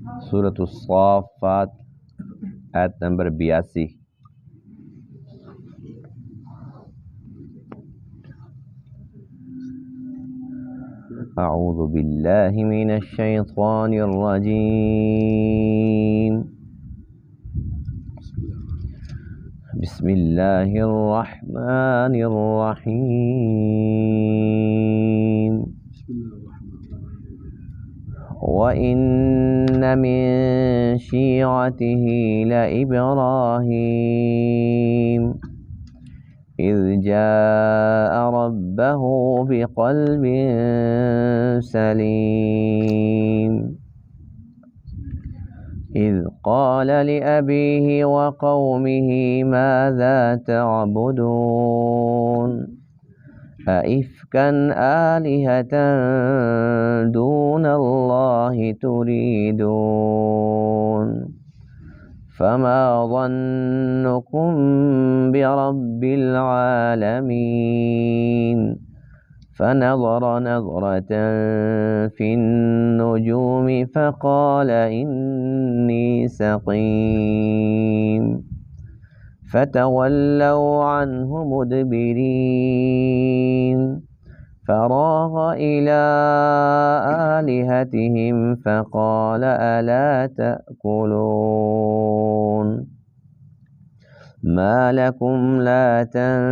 سورۃ الصافات آیت نمبر 82۔ اعوذ باللہ من الشیطان الرجیم، بسم اللہ الرحمن الرحیم۔ وَإِنَّ مِن شِيعَتِهِ لَإِبْرَاهِيمَ إِذْ جَاءَ رَبَّهُ بِقَلْبٍ سَلِيمٍ إِذْ قَالَ لِأَبِيهِ وَقَوْمِهِ مَاذَا تَعْبُدُونَ أَئِفْكًا آلِهَةً دُونَ اللَّهِ تُرِيدُونَ فَمَا ظَنُّكُمْ بِرَبِّ الْعَالَمِينَ فَنَظَرَ نَظْرَةً فِي النُّجُومِ فَقَالَ إِنِّي سَقِيمٌ فَتَوَلَّوْا عَنْهُ مُدْبِرِينَ فَرَاغَ إِلَىٰ آلِهَتِهِمْ فَقَالَ أَلَا تَأْكُلُونَ مَا لَكُمْ لَا تَنطِقُونَ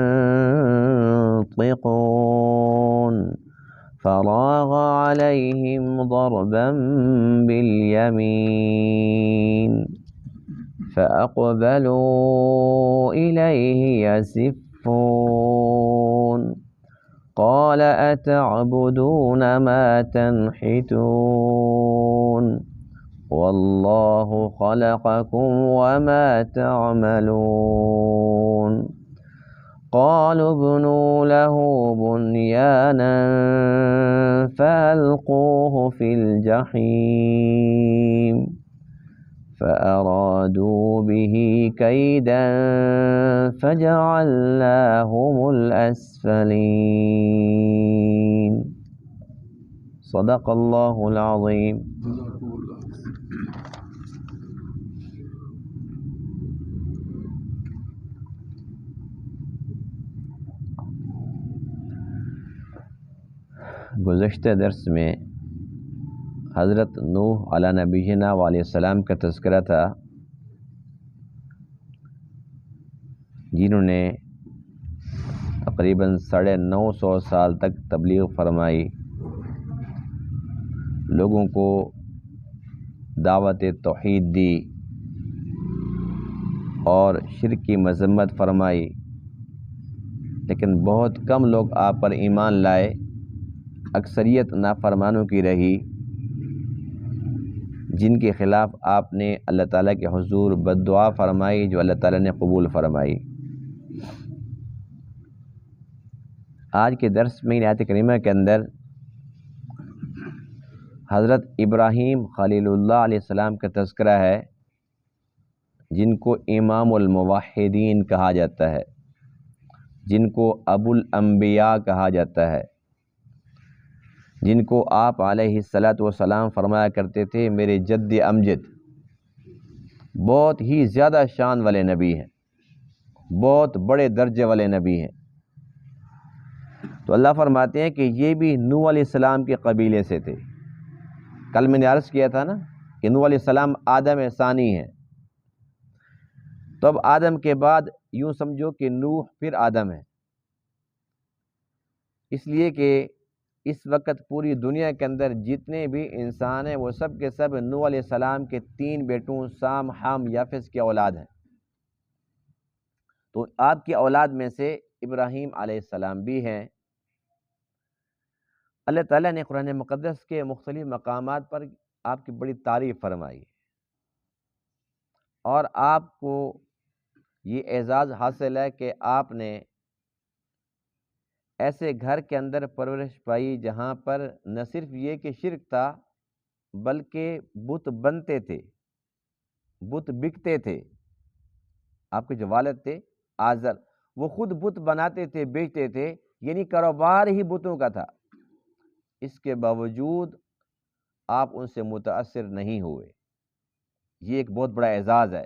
فَرَاغَ عَلَيْهِمْ ضَرْبًا بِالْيَمِينِ فَأَقْبَلُوا إِلَيْهِ يَزِفُّونَ قَالَ أَتَعْبُدُونَ مَا تَنْحِتُونَ وَاللَّهُ خَلَقَكُمْ وَمَا تَعْمَلُونَ قَالُوا ابْنُوا لَهُ بُنْيَانًا فَأَلْقُوهُ فِي الْجَحِيمِ فَأَرَادُوا بِهِ كَيْدًا فَجَعَلْنَاهُمُ الْأَسْفَلِينَ۔ صدق اللہ العظیم۔ گزشتہ درس میں حضرت نوح علیہ نبینا علیہ السلام کا تذکرہ تھا، جنہوں نے تقریباً 950 سال تک تبلیغ فرمائی، لوگوں کو دعوت توحید دی اور شرک کی مذمت فرمائی، لیکن بہت کم لوگ آپ پر ایمان لائے، اکثریت نافرمانوں کی رہی، جن کے خلاف آپ نے اللہ تعالیٰ کے حضور بد دعا فرمائی، جو اللہ تعالیٰ نے قبول فرمائی۔ آج کے درس میں آیت کریمہ کے اندر حضرت ابراہیم خلیل اللہ علیہ السلام کا تذکرہ ہے، جن کو امام الموحدین کہا جاتا ہے، جن کو ابو الانبیاء کہا جاتا ہے، جن کو آپ علیہ السلام فرمایا کرتے تھے میرے جد امجد، بہت ہی زیادہ شان والے نبی ہیں، بہت بڑے درجے والے نبی ہیں۔ تو اللہ فرماتے ہیں کہ یہ بھی نوح علیہ السلام کے قبیلے سے تھے۔ کل میں نے عرض کیا تھا نا کہ نوح علیہ السلام آدم ثانی ہیں، تو اب آدم کے بعد یوں سمجھو کہ نوح پھر آدم ہے، اس لیے کہ اس وقت پوری دنیا کے اندر جتنے بھی انسان ہیں وہ سب کے سب نوح علیہ السلام کے 3 بیٹوں سام، حام، یافس کی اولاد ہیں۔ تو آپ کی اولاد میں سے ابراہیم علیہ السلام بھی ہیں۔ اللہ تعالیٰ نے قرآن مقدس کے مختلف مقامات پر آپ کی بڑی تعریف فرمائی، اور آپ کو یہ اعزاز حاصل ہے کہ آپ نے ایسے گھر کے اندر پرورش پائی جہاں پر نہ صرف یہ کہ شرک تھا، بلکہ بت بنتے تھے، بت بکتے تھے۔ آپ کے جو والد تھے آزر، وہ خود بت بناتے تھے، بیچتے تھے، یعنی کاروبار ہی بتوں کا تھا۔ اس کے باوجود آپ ان سے متاثر نہیں ہوئے، یہ ایک بہت بڑا اعزاز ہے۔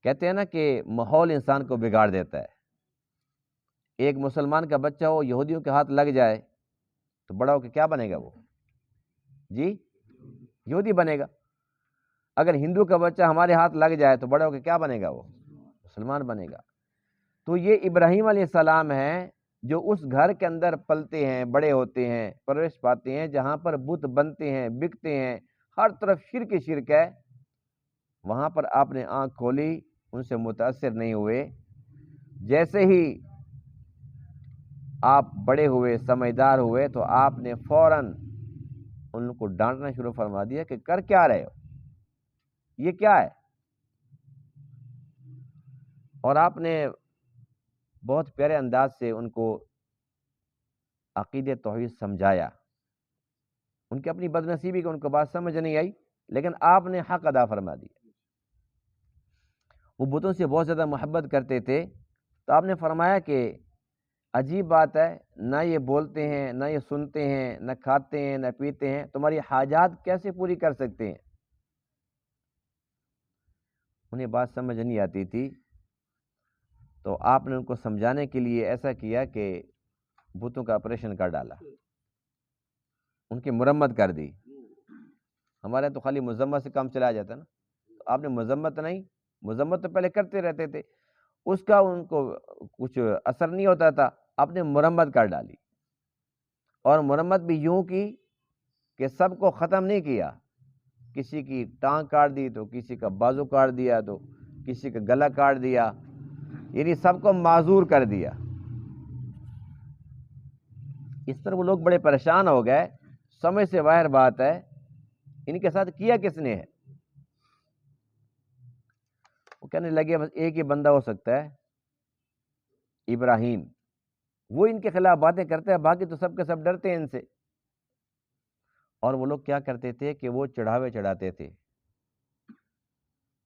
کہتے ہیں نا کہ ماحول انسان کو بگاڑ دیتا ہے۔ ایک مسلمان کا بچہ ہو یہودیوں کے ہاتھ لگ جائے تو بڑا ہو کے کیا بنے گا وہ؟ جی یہودی بنے گا۔ اگر ہندو کا بچہ ہمارے ہاتھ لگ جائے تو بڑا ہو کے کیا بنے گا وہ؟ مسلمان بنے گا۔ تو یہ ابراہیم علیہ السلام ہیں جو اس گھر کے اندر پلتے ہیں، بڑے ہوتے ہیں، پرورش پاتے ہیں، جہاں پر بت بنتے ہیں، بکتے ہیں، ہر طرف شرک شرک ہے، وہاں پر آپ نے آنکھ کھولی، ان سے متاثر نہیں ہوئے۔ جیسے ہی آپ بڑے ہوئے، سمجھدار ہوئے، تو آپ نے فوراً ان کو ڈانٹنا شروع فرما دیا کہ کر کیا رہے ہو، یہ کیا ہے؟ اور آپ نے بہت پیارے انداز سے ان کو عقیدہ توحید سمجھایا۔ ان کی اپنی بدنصیبی کہ ان کو بات سمجھ نہیں آئی، لیکن آپ نے حق ادا فرما دیا۔ وہ بتوں سے بہت زیادہ محبت کرتے تھے، تو آپ نے فرمایا کہ عجیب بات ہے، نہ یہ بولتے ہیں، نہ یہ سنتے ہیں، نہ کھاتے ہیں، نہ پیتے ہیں، تمہاری حاجات کیسے پوری کر سکتے ہیں؟ انہیں بات سمجھ نہیں آتی تھی، تو آپ نے ان کو سمجھانے کے لیے ایسا کیا کہ بتوں کا آپریشن کر ڈالا، ان کی مرمت کر دی۔ ہمارے تو خالی مذمت سے کام چلا جاتا نا، تو آپ نے مذمت نہیں، مذمت تو پہلے کرتے رہتے تھے، اس کا ان کو کچھ اثر نہیں ہوتا تھا، آپ نے مرمت کر ڈالی۔ اور مرمت بھی یوں کی کہ سب کو ختم نہیں کیا، کسی کی ٹانگ کاٹ دی تو کسی کا بازو کاٹ دیا تو کسی کا گلا کاٹ دیا، یعنی سب کو معذور کر دیا۔ اس پر وہ لوگ بڑے پریشان ہو گئے، سمجھ سے باہر بات ہے، ان کے ساتھ کیا کس نے ہے؟ وہ کہنے لگے بس ایک ہی بندہ ہو سکتا ہے، ابراہیم، وہ ان کے خلاف باتیں کرتے ہیں، باقی تو سب کے سب ڈرتے ہیں ان سے۔ اور وہ لوگ کیا کرتے تھے کہ وہ چڑھاوے چڑھاتے تھے،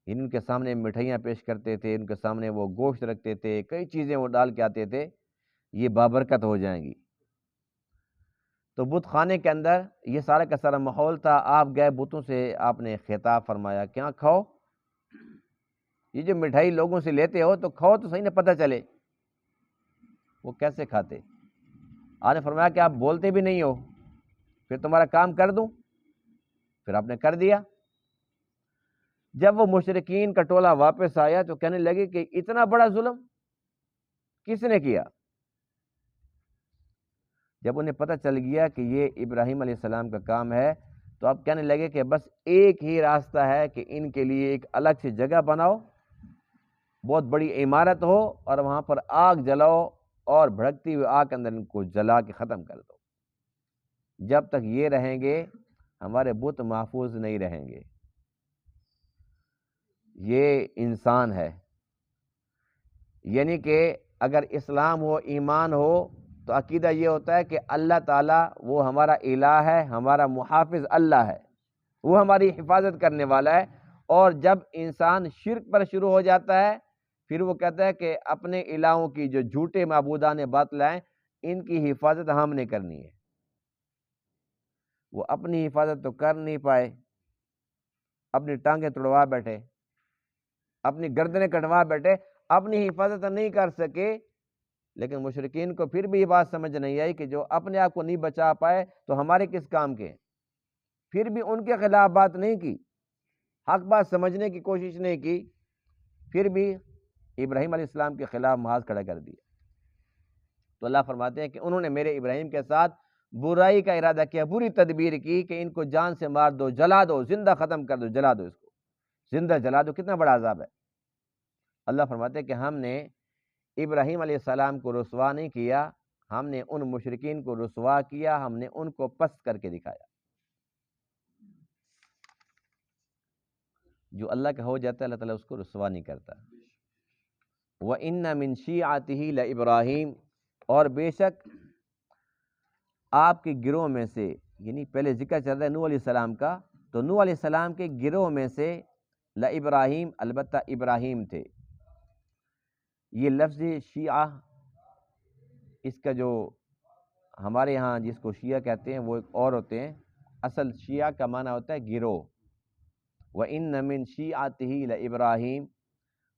ان کے سامنے مٹھائیاں پیش کرتے تھے، ان کے سامنے وہ گوشت رکھتے تھے، کئی چیزیں وہ ڈال کے آتے تھے، یہ بابرکت ہو جائیں گی۔ تو بت خانے کے اندر یہ سارا کا سارا ماحول تھا، آپ گئے بتوں سے آپ نے خطاب فرمایا، کیا کھاؤ، یہ جو مٹھائی لوگوں سے لیتے ہو تو کھاؤ تو صحیح نہ پتہ چلے۔ وہ کیسے کھاتے؟ آپ نے فرمایا کہ آپ بولتے بھی نہیں ہو، پھر تمہارا کام کر دوں؟ پھر آپ نے کر دیا۔ جب وہ مشرکین کا ٹولہ واپس آیا تو کہنے لگے کہ اتنا بڑا ظلم کس نے کیا؟ جب انہیں پتہ چل گیا کہ یہ ابراہیم علیہ السلام کا کام ہے تو اب کہنے لگے کہ بس ایک ہی راستہ ہے کہ ان کے لیے ایک الگ سی جگہ بناؤ، بہت بڑی عمارت ہو، اور وہاں پر آگ جلاؤ اور بھڑکتی ہوئی آگ کے اندر ان کو جلا کے ختم کر دو۔ جب تک یہ رہیں گے ہمارے بت محفوظ نہیں رہیں گے۔ یہ انسان ہے، یعنی کہ اگر اسلام ہو، ایمان ہو، تو عقیدہ یہ ہوتا ہے کہ اللہ تعالیٰ وہ ہمارا الہ ہے، ہمارا محافظ اللہ ہے، وہ ہماری حفاظت کرنے والا ہے۔ اور جب انسان شرک پر شروع ہو جاتا ہے پھر وہ کہتا ہے کہ اپنے الہوں کی جو جھوٹے معبودان باطل ہیں ان کی حفاظت ہم نے کرنی ہے۔ وہ اپنی حفاظت تو کر نہیں پائے، اپنی ٹانگیں توڑوا بیٹھے، اپنی گردنیں کٹوا بیٹھے، اپنی حفاظت نہیں کر سکے۔ لیکن مشرکین کو پھر بھی یہ بات سمجھ نہیں آئی کہ جو اپنے آپ کو نہیں بچا پائے تو ہمارے کس کام کے ہیں۔ پھر بھی ان کے خلاف بات نہیں کی، حق بات سمجھنے کی کوشش نہیں کی، پھر بھی ابراہیم علیہ السلام کے خلاف محاذ کھڑا کر دیا۔ تو اللہ فرماتے ہیں کہ انہوں نے میرے ابراہیم کے ساتھ برائی کا ارادہ کیا، بری تدبیر کی کہ ان کو جان سے مار دو، جلا دو، زندہ ختم کر دو، جلا دو، اس کو زندہ جلا دو۔ کتنا بڑا عذاب ہے۔ اللہ فرماتے ہیں کہ ہم نے ابراہیم علیہ السلام کو رسوا نہیں کیا، ہم نے ان مشرکین کو رسوا کیا، ہم نے ان کو پست کر کے دکھایا۔ جو اللہ کا ہو جاتا ہے اللہ تعالیٰ اس کو رسوا نہیں کرتا۔ وَإِنَّ مِن شِيعَتِهِ لَإِبْرَاهِيمَ، اور بے شک آپ کے گروہ میں سے، یعنی پہلے ذکر چل رہا ہے نوح علیہ السلام کا، تو نوح علیہ السلام کے گروہ میں سے لَإِبْرَاهِيمَ، البتہ ابراہیم تھے۔ یہ لفظ شیعہ، اس کا جو ہمارے ہاں جس کو شیعہ کہتے ہیں وہ ایک اور ہوتے ہیں، اصل شیعہ کا معنی ہوتا ہے گروہ، وَإِنَّ مِن شِيعَتِهِ لَإِبْرَاہِیم،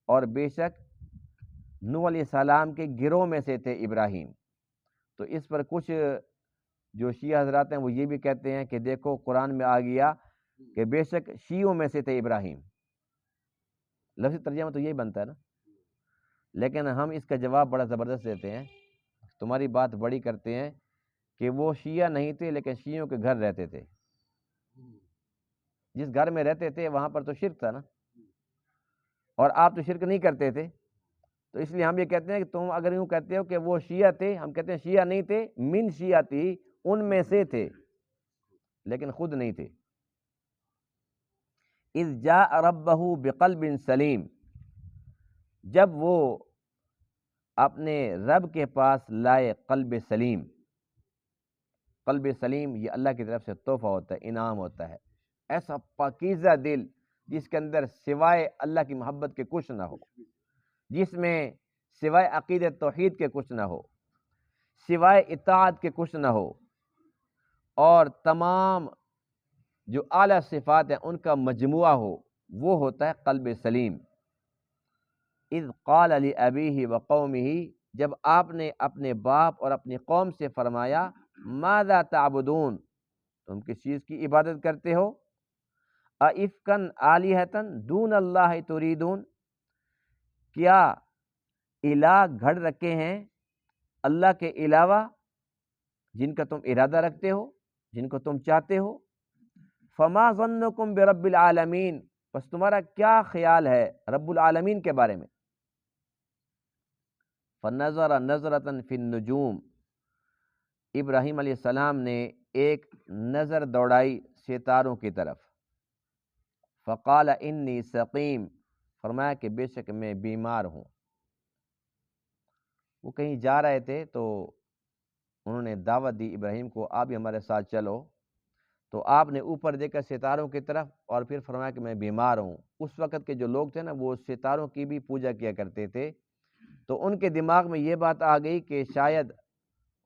اور بے شک نوح علیہ السلام کے گروہ میں سے تھے ابراہیم۔ تو اس پر کچھ جو شیعہ حضرات ہیں وہ یہ بھی کہتے ہیں کہ دیکھو قرآن میں آ گیا کہ بے شک شیعوں میں سے تھے ابراہیم، لفظی ترجمہ تو یہی بنتا ہے نا، لیکن ہم اس کا جواب بڑا زبردست دیتے ہیں، تمہاری بات بڑی کرتے ہیں کہ وہ شیعہ نہیں تھے لیکن شیعوں کے گھر رہتے تھے، جس گھر میں رہتے تھے وہاں پر تو شرک تھا نا، اور آپ تو شرک نہیں کرتے تھے، تو اس لیے ہم یہ کہتے ہیں کہ تم اگر یوں کہتے ہو کہ وہ شیعہ تھے، ہم کہتے ہیں شیعہ نہیں تھے، من شیعتی، ان میں سے تھے لیکن خود نہیں تھے۔ اذ جاء ربہ بقلب سلیم، جب وہ اپنے رب کے پاس لائے قلب سلیم۔ قلب سلیم یہ اللہ کی طرف سے تحفہ ہوتا ہے، انعام ہوتا ہے، ایسا پاکیزہ دل جس کے اندر سوائے اللہ کی محبت کے کچھ نہ ہو، جس میں سوائے عقیدت توحید کے کچھ نہ ہو، سوائے اطاعت کے کچھ نہ ہو، اور تمام جو اعلیٰ صفات ہیں ان کا مجموعہ ہو، وہ ہوتا ہے قلب سلیم۔ اذ قال لأبیہ وقومہ، جب آپ نے اپنے باپ اور اپنی قوم سے فرمایا ماذا تعبدون، تم کس چیز کی عبادت کرتے ہو؟ اَإِفْكًا آلِهَةً دون اللہ تريدون، کیا الہ گھڑ رکھے ہیں اللہ کے علاوہ جن کا تم ارادہ رکھتے ہو، جن کو تم چاہتے ہو؟ فما ظنکم برب العالمین، بس تمہارا کیا خیال ہے رب العالمین کے بارے میں؟ فنظر نظرۃ فی النجوم، ابراہیم علیہ السلام نے ایک نظر دوڑائی ستاروں کی طرف، فقال انی سقیم، فرمایا کہ بے شک میں بیمار ہوں۔ وہ کہیں جا رہے تھے تو انہوں نے دعوت دی ابراہیم کو، آپ بھی ہمارے ساتھ چلو، تو آپ نے اوپر دیکھا ستاروں کی طرف اور پھر فرمایا کہ میں بیمار ہوں۔ اس وقت کے جو لوگ تھے نا وہ ستاروں کی بھی پوجا کیا کرتے تھے، تو ان کے دماغ میں یہ بات آ گئی کہ شاید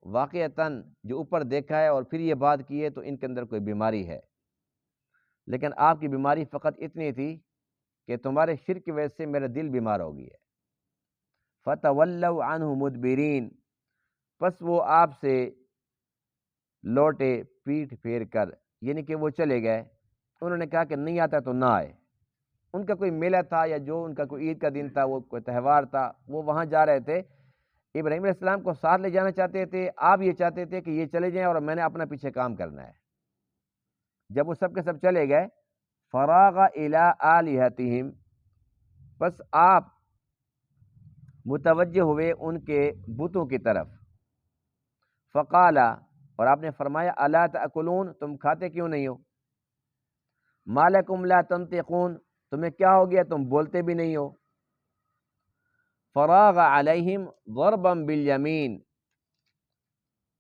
واقعتاً جو اوپر دیکھا ہے اور پھر یہ بات کی ہے تو ان کے اندر کوئی بیماری ہے، لیکن آپ کی بیماری فقط اتنی تھی کہ تمہارے شرک کی وجہ سے میرا دل بیمار ہو گیا ہے۔ فَتَوَلَّوْا عَنْهُ مُدْبِرِينَ، پس وہ آپ سے لوٹے پیٹھ پھیر کر، یعنی کہ وہ چلے گئے، انہوں نے کہا کہ نہیں آتا تو نہ آئے۔ ان کا کوئی میلہ تھا یا جو ان کا کوئی عید کا دن تھا، وہ کوئی تہوار تھا، وہ وہاں جا رہے تھے، ابراہیم علیہ السلام کو ساتھ لے جانا چاہتے تھے، آپ یہ چاہتے تھے کہ یہ چلے جائیں اور میں نے اپنا پیچھے کام کرنا ہے۔ جب وہ سب کے سب چلے گئے، فراغ الی آلہتہم، بس آپ متوجہ ہوئے ان کے بتوں کی طرف، فقال، اور آپ نے فرمایا الا تاکلون، تم کھاتے کیوں نہیں ہو؟ ما لکم لا تنطقون، تمہیں کیا ہو گیا تم بولتے بھی نہیں ہو؟ فراغ علیہم ضربا بالیمین،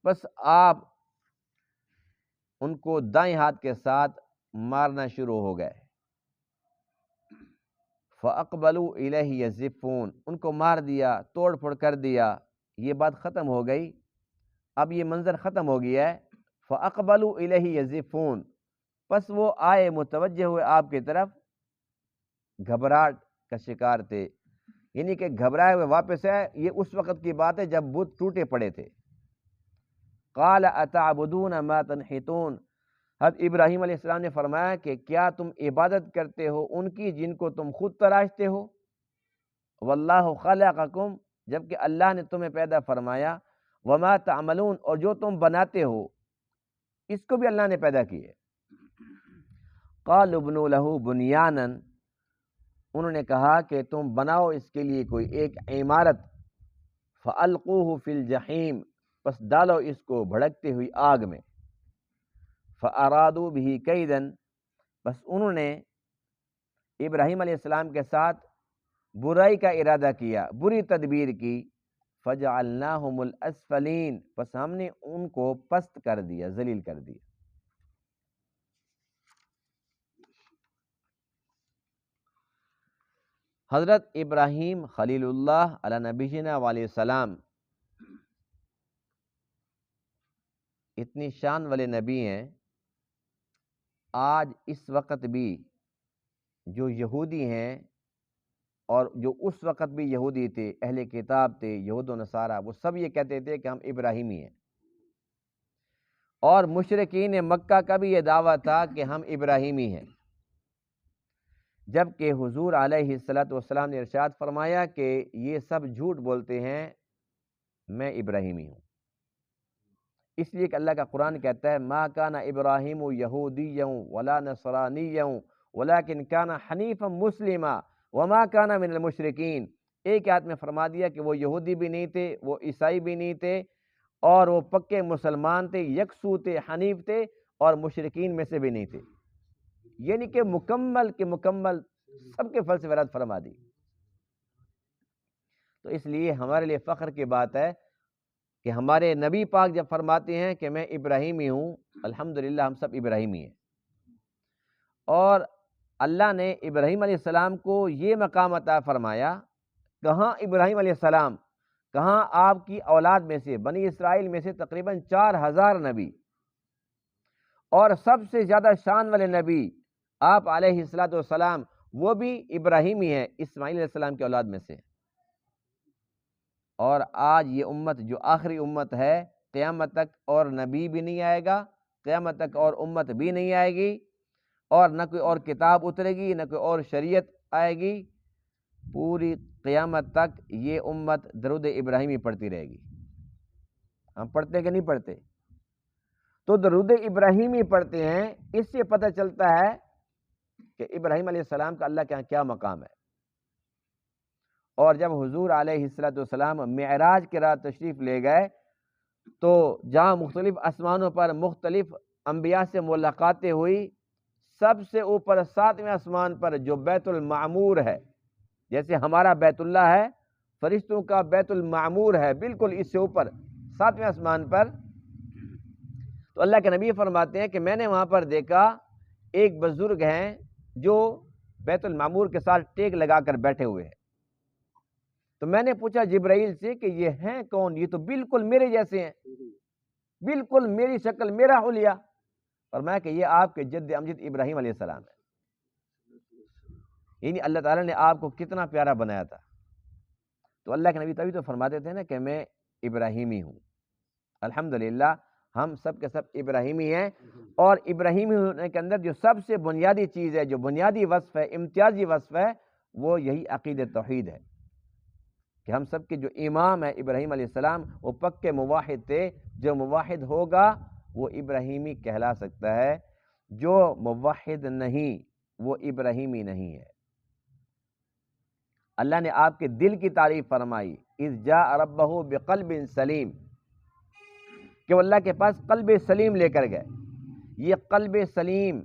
بس آپ ان کو دائیں ہاتھ کے ساتھ مارنا شروع ہو گئے۔ فاقبلوا الیہ یزفون، ان کو مار دیا، توڑ پھوڑ کر دیا، یہ بات ختم ہو گئی، اب یہ منظر ختم ہو گیا ہے۔ فاقبلوا الیہ یزفون، پس وہ آئے متوجہ ہوئے آپ کی طرف، گھبراہٹ کا شکار تھے، یعنی کہ گھبرائے ہوئے واپس آئے۔ یہ اس وقت کی بات ہے جب بت ٹوٹے پڑے تھے۔ قال اتعبدون ما تنحتون، حضرت ابراہیم علیہ السلام نے فرمایا کہ کیا تم عبادت کرتے ہو ان کی جن کو تم خود تراشتے ہو؟ واللہ خلقکم، جبکہ اللہ نے تمہیں پیدا فرمایا، وما تعملون، اور جو تم بناتے ہو اس کو بھی اللہ نے پیدا کی ہے۔ قالوا ابنوا لہ بنیانا، انہوں نے کہا کہ تم بناؤ اس کے لیے کوئی ایک عمارت، فالقوہ فی الجحیم، پس ڈالو اس کو بھڑکتی ہوئی آگ میں، فارادوا بہ کیدا، بس انہوں نے ابراہیم علیہ السلام کے ساتھ برائی کا ارادہ کیا، بری تدبیر کی، فجعلناہم الاسفلین، پس ہم نے ان کو پست کر دیا، ذلیل کر دیا۔ حضرت ابراہیم خلیل اللہ علی نبینا علیہ السلام اتنی شان والے نبی ہیں، آج اس وقت بھی جو یہودی ہیں اور جو اس وقت بھی یہودی تھے، اہل کتاب تھے، یہود و نصارہ، وہ سب یہ کہتے تھے کہ ہم ابراہیمی ہیں، اور مشرکین مکہ کا بھی یہ دعویٰ تھا کہ ہم ابراہیمی ہیں، جبکہ حضور علیہ الصلوۃ والسلام نے ارشاد فرمایا کہ یہ سب جھوٹ بولتے ہیں، میں ابراہیمی ہوں۔ اس لیے کہ اللہ کا قرآن کہتا ہے ما کان ابراہیم یہودیا ولا نصرانیا ولکن کان حنیفا مسلما وما کان من المشرکین۔ ایک آیت میں فرما دیا کہ وہ یہودی بھی نہیں تھے، وہ عیسائی بھی نہیں تھے، اور وہ پکے مسلمان تھے، یکسو تھے، حنیف تھے، اور مشرکین میں سے بھی نہیں تھے، یعنی کہ مکمل کے مکمل سب کے فل سے ورد فرما دی۔ تو اس لیے ہمارے لیے فخر کی بات ہے کہ ہمارے نبی پاک جب فرماتے ہیں کہ میں ابراہیمی ہوں، الحمدللہ ہم سب ابراہیمی ہیں، اور اللہ نے ابراہیم علیہ السلام کو یہ مقام عطا فرمایا۔ کہاں ابراہیم علیہ السلام، کہاں آپ کی اولاد میں سے، بنی اسرائیل میں سے تقریباً 4000 نبی، اور سب سے زیادہ شان والے نبی آپ علیہ السلام، وہ بھی ابراہیمی ہیں، اسماعیل علیہ السلام کی اولاد میں سے۔ اور آج یہ امت جو آخری امت ہے، قیامت تک اور نبی بھی نہیں آئے گا، قیامت تک اور امت بھی نہیں آئے گی، اور نہ کوئی اور کتاب اترے گی، نہ کوئی اور شریعت آئے گی، پوری قیامت تک یہ امت درود ابراہیمی پڑھتی رہے گی۔ ہم پڑھتے کہ نہیں پڑھتے؟ تو درود ابراہیمی پڑھتے ہیں، اس سے پتہ چلتا ہے کہ ابراہیم علیہ السلام کا اللہ کے یہاں کیا مقام ہے۔ اور جب حضور علیہ السلام معراج کی رات تشریف لے گئے تو جہاں مختلف آسمانوں پر مختلف انبیاء سے ملاقاتیں ہوئی، سب سے اوپر 7ویں آسمان پر جو بیت المعمور ہے، جیسے ہمارا بیت اللہ ہے، فرشتوں کا بیت المعمور ہے، بالکل اس سے اوپر 7ویں آسمان پر، تو اللہ کے نبی فرماتے ہیں کہ میں نے وہاں پر دیکھا ایک بزرگ ہیں جو بیت المعمور کے ساتھ ٹیک لگا کر بیٹھے ہوئے ہیں۔ تو میں نے پوچھا جبرائیل سے کہ یہ ہیں کون؟ یہ تو بالکل میرے جیسے ہیں، بالکل میری شکل، میرا حلیہ۔ فرمایا کہ یہ آپ کے جد امجد ابراہیم علیہ السلام ہے، یعنی اللہ تعالیٰ نے آپ کو کتنا پیارا بنایا تھا۔ تو اللہ کے نبی تبھی تو فرماتے تھے نا کہ میں ابراہیمی ہوں۔ الحمدللہ ہم سب کے سب ابراہیمی ہیں، اور ابراہیمی ہونے کے اندر جو سب سے بنیادی چیز ہے، جو بنیادی وصف ہے، امتیازی وصف ہے، وہ یہی عقید توحید ہے کہ ہم سب کے جو امام ہے ابراہیم علیہ السلام، وہ پکے موحد تھے۔ جو موحد ہوگا وہ ابراہیمی کہلا سکتا ہے، جو موحد نہیں وہ ابراہیمی نہیں ہے۔ اللہ نے آپ کے دل کی تعریف فرمائی، اذ جاء ربہ بقلب سلیم، کہ وہ اللہ کے پاس قلب سلیم لے کر گئے۔ یہ قلب سلیم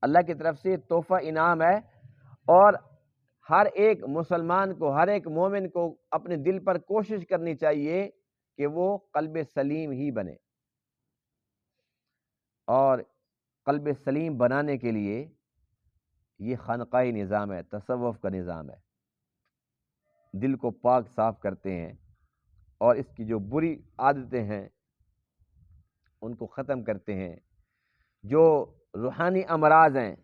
اللہ کی طرف سے تحفہ انعام ہے، اور ہر ایک مسلمان کو، ہر ایک مومن کو اپنے دل پر کوشش کرنی چاہیے کہ وہ قلب سلیم ہی بنے، اور قلب سلیم بنانے کے لیے یہ خانقاہی نظام ہے، تصوف کا نظام ہے۔ دل کو پاک صاف کرتے ہیں، اور اس کی جو بری عادتیں ہیں ان کو ختم کرتے ہیں، جو روحانی امراض ہیں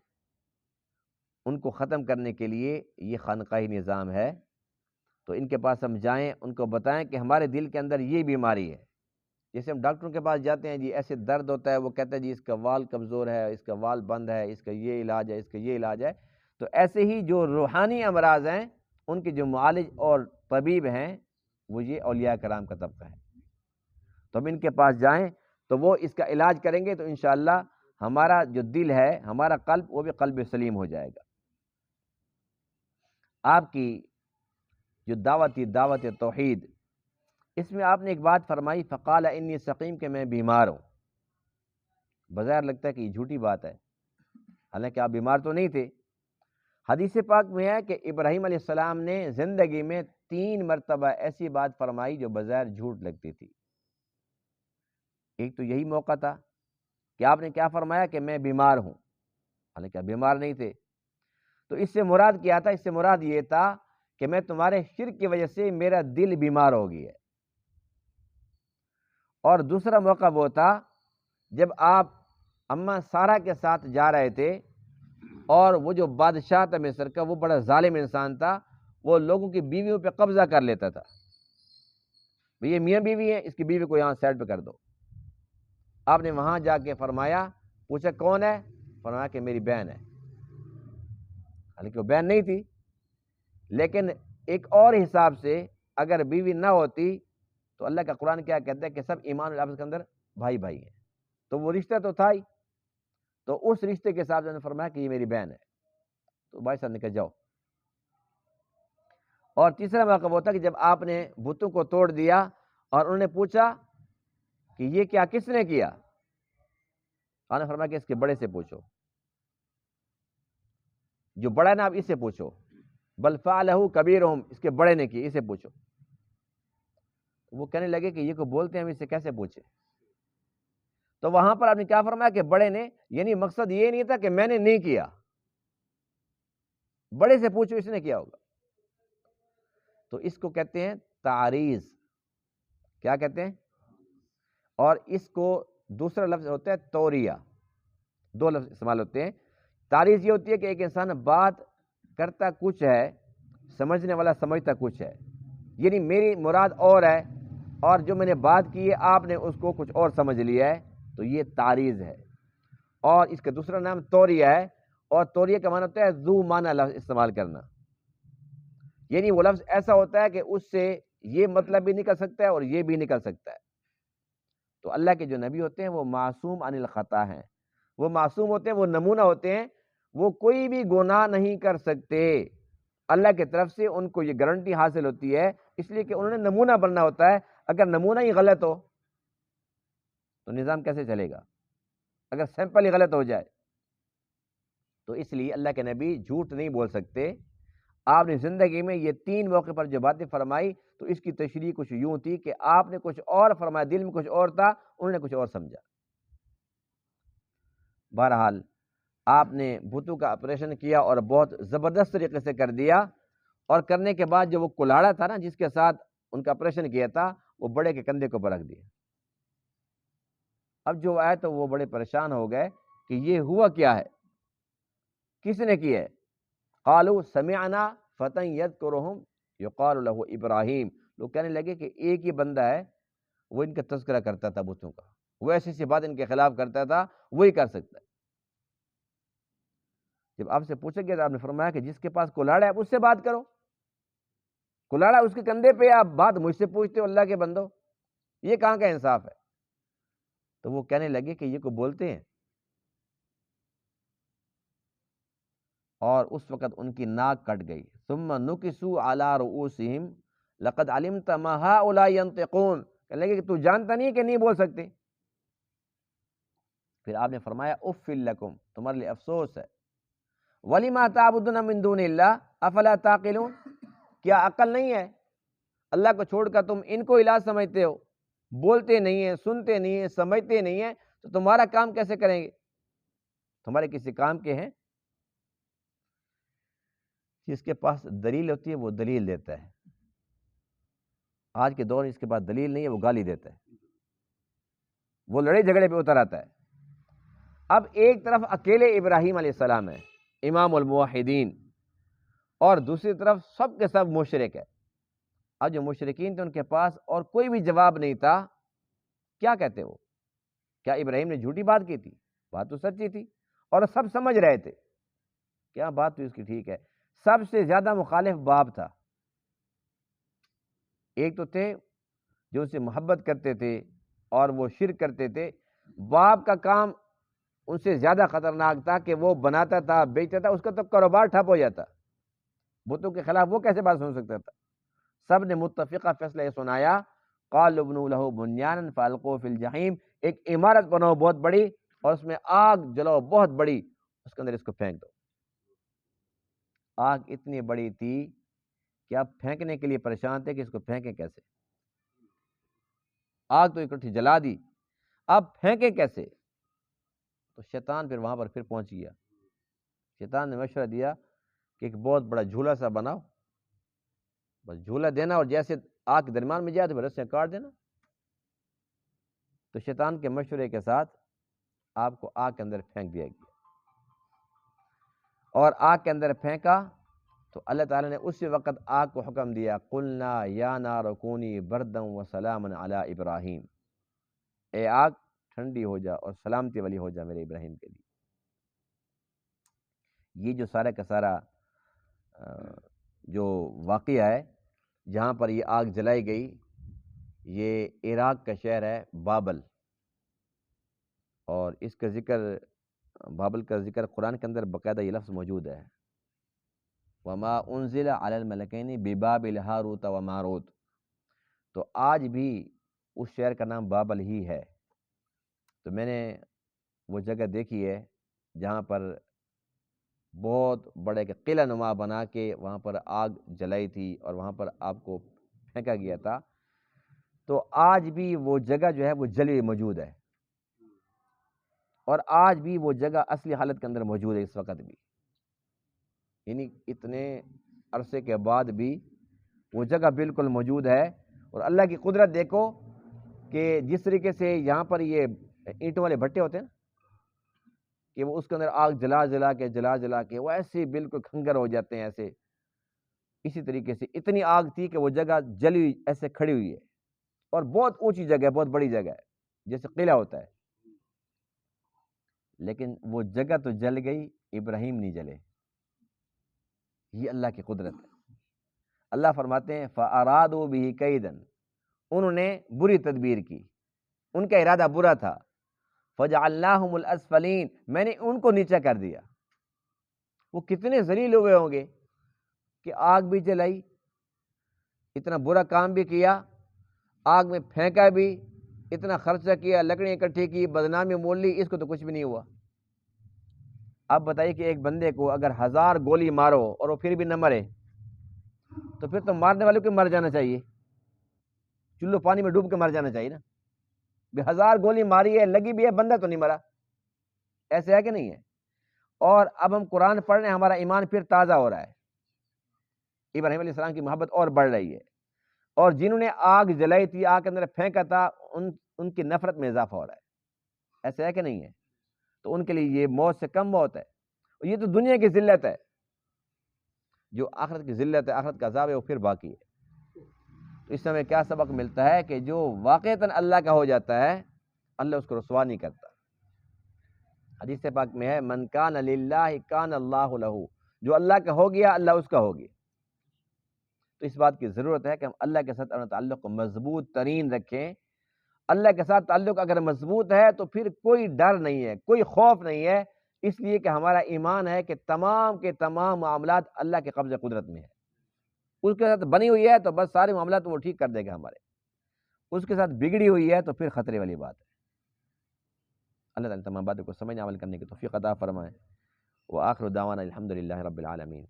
ان کو ختم کرنے کے لیے یہ خانقاہی نظام ہے۔ تو ان کے پاس ہم جائیں، ان کو بتائیں کہ ہمارے دل کے اندر یہ بیماری ہے۔ جیسے ہم ڈاکٹروں کے پاس جاتے ہیں، جی ایسے درد ہوتا ہے، وہ کہتا ہے جی اس کا وال کمزور ہے، اس کا وال بند ہے، اس کا یہ علاج ہے، اس کا یہ علاج ہے۔ تو ایسے ہی جو روحانی امراض ہیں ان کے جو معالج اور طبیب ہیں وہ یہ اولیاء کرام کا طبقہ ہے۔ تو ہم ان کے پاس جائیں تو وہ اس کا علاج کریں گے، تو انشاءاللہ ہمارا جو دل ہے، ہمارا قلب، وہ بھی قلب سلیم ہو جائے گا۔ آپ کی جو دعوت توحید، اس میں آپ نے ایک بات فرمائی، فقال انی سقیم، کہ میں بیمار ہوں۔ بظاہر لگتا ہے کہ یہ جھوٹی بات ہے، حالانکہ آپ بیمار تو نہیں تھے۔ حدیث پاک میں ہے کہ ابراہیم علیہ السلام نے زندگی میں 3 مرتبہ ایسی بات فرمائی جو بظاہر جھوٹ لگتی تھی۔ ایک تو یہی موقع تھا کہ آپ نے کیا فرمایا کہ میں بیمار ہوں، حالانکہ آپ بیمار نہیں تھے۔ تو اس سے مراد کیا تھا؟ اس سے مراد یہ تھا کہ میں تمہارے شرک کی وجہ سے میرا دل بیمار ہو گیا ہے۔ اور دوسرا موقع وہ تھا جب آپ اماں سارہ کے ساتھ جا رہے تھے اور وہ جو بادشاہ تھا مصر کا وہ بڑا ظالم انسان تھا، وہ لوگوں کی بیویوں پہ قبضہ کر لیتا تھا. یہ میاں بیوی ہے، اس کی بیوی کو یہاں سائڈ پہ کر دو. آپ نے وہاں جا کے فرمایا، پوچھا کون ہے؟ فرمایا کہ میری بہن ہے. حالانکہ وہ بہن نہیں تھی، لیکن ایک اور حساب سے اگر بیوی نہ ہوتی تو اللہ کا قرآن کیا کہتا ہے کہ سب ایمان اور آپس کے اندر بھائی بھائی ہیں، تو وہ رشتہ تو تھا ہی. تو اس رشتے کے حساب سے فرمایا کہ یہ میری بہن ہے. تو بھائی صاحب نے کہا جاؤ. اور تیسرا موقع وہ تھا کہ جب آپ نے بتوں کو توڑ دیا اور انہوں نے پوچھا کہ یہ کیا کس نے کیا؟ آپ نے فرمایا کہ اس کے بڑے سے پوچھو، جو بڑا ہے نا آپ اس سے پوچھو. بل فعلہ کبیرہم، اس کے بڑے نے کی، اسے پوچھو. وہ کہنے لگے کہ یہ کو بولتے ہیں ہم اس سے کیسے پوچھے؟ تو وہاں پر آپ نے کیا فرمایا کہ بڑے نے، یعنی مقصد یہ نہیں تھا کہ میں نے نہیں کیا، بڑے سے پوچھو اس نے کیا ہوگا. تو اس کو کہتے ہیں تعریض. کیا کہتے ہیں؟ اور اس کو دوسرا لفظ ہوتا ہے توریہ. دو لفظ استعمال ہوتے ہیں. تعریض یہ ہوتی ہے کہ ایک انسان بات کرتا کچھ ہے، سمجھنے والا سمجھتا کچھ ہے، یعنی میری مراد اور ہے اور جو میں نے بات کی ہے آپ نے اس کو کچھ اور سمجھ لیا ہے، تو یہ تعریض ہے. اور اس کا دوسرا نام توریہ ہے. اور توریہ کا معنی ہوتا ہے ذو معنی لفظ استعمال کرنا، یعنی وہ لفظ ایسا ہوتا ہے کہ اس سے یہ مطلب بھی نکل سکتا ہے اور یہ بھی نکل سکتا ہے. تو اللہ کے جو نبی ہوتے ہیں وہ معصوم عن الخطا ہیں، وہ معصوم ہوتے ہیں، وہ نمونہ ہوتے ہیں، وہ کوئی بھی گناہ نہیں کر سکتے. اللہ کی طرف سے ان کو یہ گارنٹی حاصل ہوتی ہے، اس لیے کہ انہوں نے نمونہ بننا ہوتا ہے. اگر نمونہ ہی غلط ہو تو نظام کیسے چلے گا؟ اگر سیمپل ہی غلط ہو جائے تو اس لیے اللہ کے نبی جھوٹ نہیں بول سکتے. آپ نے زندگی میں یہ 3 موقع پر جو باتیں فرمائی تو اس کی تشریح کچھ یوں تھی کہ آپ نے کچھ اور فرمایا، دل میں کچھ اور تھا، انہوں نے کچھ اور سمجھا. بہرحال آپ نے بتوں کا آپریشن کیا اور بہت زبردست طریقے سے کر دیا. اور کرنے کے بعد جو وہ کلاڑا تھا نا جس کے ساتھ ان کا آپریشن کیا تھا، وہ بڑے کے کندھے کو رکھ دیا. اب جو آئے تو وہ بڑے پریشان ہو گئے کہ یہ ہوا کیا ہے، کس نے کیا ہے؟ قالوا سمعنا فتى يذكرهم يقال له ابراہیم. لوگ کہنے لگے کہ ایک ہی بندہ ہے وہ ان کا تذکرہ کرتا تھا بتوں کا، وہ ایسی سی بات ان کے خلاف کرتا تھا، وہی کر سکتا ہے. جب آپ سے پوچھا گیا تو آپ نے فرمایا کہ جس کے پاس کلاڑا ہے اس سے بات کرو. کلاڑا اس کے کندھے پہ، آپ بات مجھ سے پوچھتے ہو اللہ کے بندو، یہ کہاں کا انصاف ہے؟ تو وہ کہنے لگے کہ یہ کو بولتے ہیں. اور اس وقت ان کی ناک کٹ گئی. ثم نکسوا علی رؤوسہم لقد علمت ما هؤلاء ينطقون. کہنے لگے کہ تو جانتا نہیں کہ نہیں بول سکتے. پھر آپ نے فرمایا اف لکم، تمہارے لیے افسوس ہے. وَلِمَا تَعْبُدُونَ مِن دُونِ اللَّهِ أَفَلَا تَعْقِلُونَ. کیا عقل نہیں ہے؟ اللہ کو چھوڑ کر تم ان کو الہ سمجھتے ہو، بولتے نہیں ہیں، سنتے نہیں ہیں، سمجھتے نہیں ہیں، تو تمہارا کام کیسے کریں گے؟ تمہارے کسی کام کے ہیں؟ جس کے پاس دلیل ہوتی ہے وہ دلیل دیتا ہے. آج کے دور میں اس کے پاس دلیل نہیں ہے، وہ گالی دیتا ہے، وہ لڑائی جھگڑے پہ اتر آتا ہے. اب ایک طرف اکیلے ابراہیم علیہ السلام ہے امام الموحدین، اور دوسری طرف سب کے سب مشرک ہے. اب جو مشرکین تھے ان کے پاس اور کوئی بھی جواب نہیں تھا. کیا کہتے وہ؟ کیا ابراہیم نے جھوٹی بات کی تھی؟ بات تو سچی تھی اور سب سمجھ رہے تھے. کیا بات تو اس کی ٹھیک ہے. سب سے زیادہ مخالف باپ تھا. ایک تو تھے جو اسے محبت کرتے تھے اور وہ شرک کرتے تھے. باپ کا کام ان سے زیادہ خطرناک تھا کہ وہ بناتا تھا، بیچتا تھا، اس کا تو کاروبار ٹھپ ہو جاتا. بتوں کے خلاف وہ کیسے بات سن سکتا تھا؟ سب نے متفقہ فیصلہ یہ سنایا، قالوا ابنوا له بنيانا فالقوه في الجحيم. ایک عمارت بناؤ بہت بڑی اور اس میں آگ جلاؤ بہت بڑی، اس کے اندر اس کو پھینک دو. آگ اتنی بڑی تھی کہ آپ پھینکنے کے لیے پریشان تھے کہ اس کو پھینکیں کیسے. آگ تو اکٹھی جلا دی، اب پھینکیں کیسے؟ تو شیطان پھر وہاں پر پھر پہنچ گیا. شیطان نے مشورہ دیا کہ ایک بہت بڑا جھولا سا بناؤ، بس جھولا دینا اور جیسے آگ کے درمیان میں جائے تو رسیاں کاٹ دینا. تو شیطان کے مشورے کے ساتھ آپ کو آگ کے اندر پھینک دیا گیا. اور آگ کے اندر پھینکا تو اللہ تعالیٰ نے اسی وقت آگ کو حکم دیا، قلنا یا نار کونی بردم و سلام علی ابراہیم، اے آگ ٹھنڈی ہو جا اور سلامتی والی ہو جا میرے ابراہیم کے لیے۔ یہ جو سارا کا سارا جو واقعہ ہے جہاں پر یہ آگ جلائی گئی، یہ عراق کا شہر ہے بابل، اور اس کا ذکر، بابل کا ذکر قرآن کے اندر باقاعدہ یہ لفظ موجود ہے، وما انزل علی الملکین ببابل ہاروت و ماروت۔ تو آج بھی اس شہر کا نام بابل ہی ہے۔ تو میں نے وہ جگہ دیکھی ہے جہاں پر بہت بڑے کہ قلعہ نما بنا کے وہاں پر آگ جلائی تھی اور وہاں پر آپ کو پھینکا گیا تھا۔ تو آج بھی وہ جگہ جو ہے وہ جلی ہوئی موجود ہے، اور آج بھی وہ جگہ اصلی حالت کے اندر موجود ہے اس وقت بھی، یعنی اتنے عرصے کے بعد بھی وہ جگہ بالکل موجود ہے۔ اور اللہ کی قدرت دیکھو کہ جس طریقے سے یہاں پر یہ اینٹوں والے بھٹے ہوتے ہیں نا، کہ وہ اس کے اندر آگ جلا جلا کے وہ ایسے بالکل کھنگر ہو جاتے ہیں ایسے، اسی طریقے سے اتنی آگ تھی کہ وہ جگہ جلی ہوئی ایسے کھڑی ہوئی ہے، اور بہت اونچی جگہ ہے، بہت بڑی جگہ ہے، جیسے قلعہ ہوتا ہے، لیکن وہ جگہ تو جل گئی، ابراہیم نہیں جلے۔ یہ اللہ کی قدرت ہے۔ اللہ فرماتے ہیں فَأَرَادُوا بِهِ كَيْدًا، انہوں نے بری تدبیر کی، ان کا ارادہ برا تھا، فَجَعَلْنَاهُمُ الْأَسْفَلِينَ، میں نے ان کو نیچا کر دیا۔ وہ کتنے ذلیل ہوئے ہوں گے کہ آگ بھی جلائی، اتنا برا کام بھی کیا، آگ میں پھینکا بھی، اتنا خرچہ کیا، لکڑیاں اکٹھی کی، بدنامی مول لی، اس کو تو کچھ بھی نہیں ہوا۔ اب بتائیے کہ ایک بندے کو اگر 1000 گولی مارو اور وہ پھر بھی نہ مرے تو پھر تو مارنے والے کو مر جانا چاہیے، چلو پانی میں ڈوب کے مر جانا چاہیے نا۔ 1000 گولی ماری ہے، لگی بھی ہے، بندہ تو نہیں مرا، ایسے ہے کہ نہیں ہے؟ اور اب ہم قرآن پڑھ رہے ہیں، ہمارا ایمان پھر تازہ ہو رہا ہے، ابراہیم علیہ السلام کی محبت اور بڑھ رہی ہے، اور جنہوں نے آگ جلائی تھی، آگ کے اندر پھینکا تھا، ان کی نفرت میں اضافہ ہو رہا ہے، ایسے ہے کہ نہیں ہے؟ تو ان کے لیے یہ موت سے کم موت ہے، اور یہ تو دنیا کی ذلت ہے، جو آخرت کی ذلت ہے، آخرت کا عذاب ہے، وہ پھر باقی ہے۔ تو اس سے ہمیں کیا سبق ملتا ہے کہ جو واقعتاً اللہ کا ہو جاتا ہے، اللہ اس کو رسوا نہیں کرتا۔ حدیث پاک میں ہے من کان للہ کان اللہ لہ، جو اللہ کا ہو گیا اللہ اس کا ہو گیا۔ تو اس بات کی ضرورت ہے کہ ہم اللہ کے ساتھ اپنا تعلق کو مضبوط ترین رکھیں۔ اللہ کے ساتھ تعلق اگر مضبوط ہے تو پھر کوئی ڈر نہیں ہے، کوئی خوف نہیں ہے، اس لیے کہ ہمارا ایمان ہے کہ تمام کے تمام معاملات اللہ کے قبضہ قدرت میں ہے، اس کے ساتھ بنی ہوئی ہے تو بس سارے معاملات وہ ٹھیک کر دے گا ہمارے، اس کے ساتھ بگڑی ہوئی ہے تو پھر خطرے والی بات ہے۔ اللہ تعالیٰ تمام باتوں کو سمجھ عمل کرنے کی توفیق عطا فرمائے۔ وآخر دعوانا الحمدللہ رب العالمین۔